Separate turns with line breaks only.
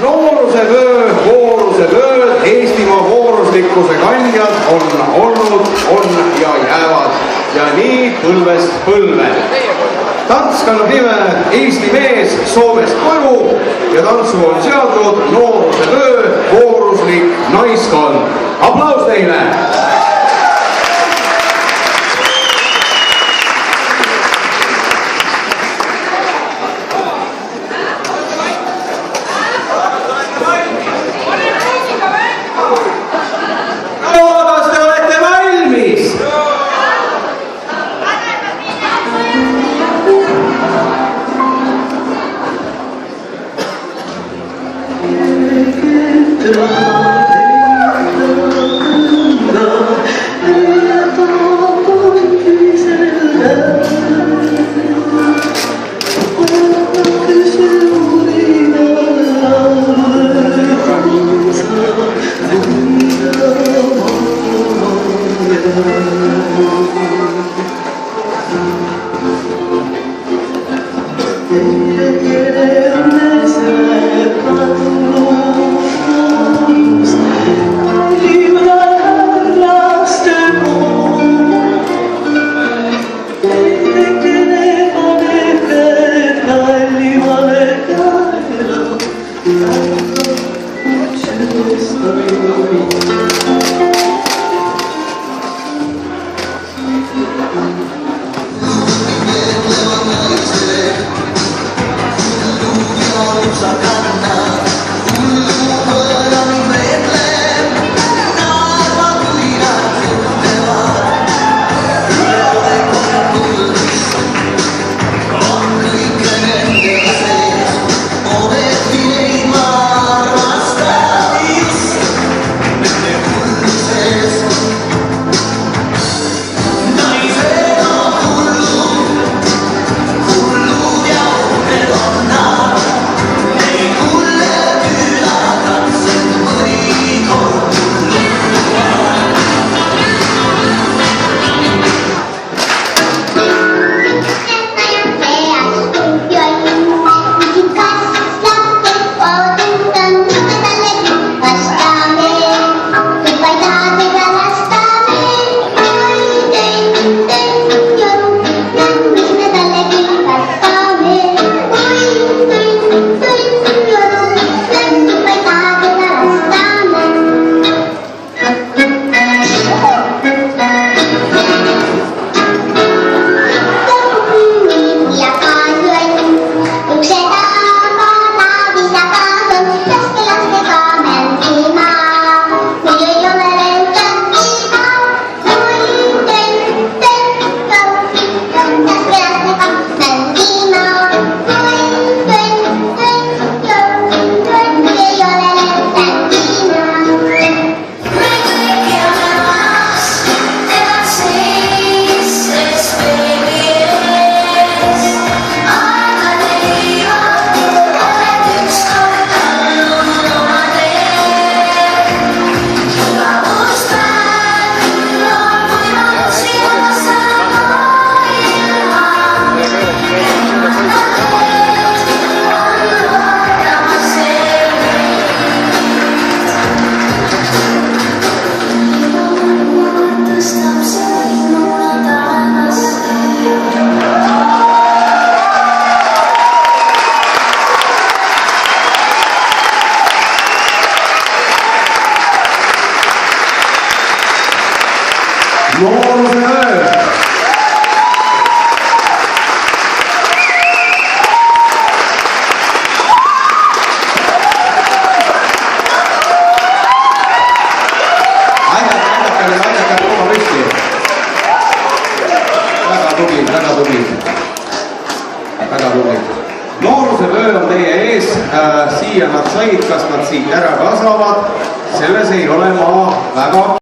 Noorusevöö, voorusevööd, Eestimaa vooruslikkuse kandjad on olnud, on ja jäävad ja nii põlvest põlve. Tants kannab nime Eesti mees Soomest koju ja tantsu on seadnud noorusevöö vooruslik naiskond. Aplaus teile! Noorusevöö. Aidake tuua püsti. Väga tublid. Noorusevöö on teie ees. Siia nad said, kas nad siit ära kasvavad, selles ei ole ma väga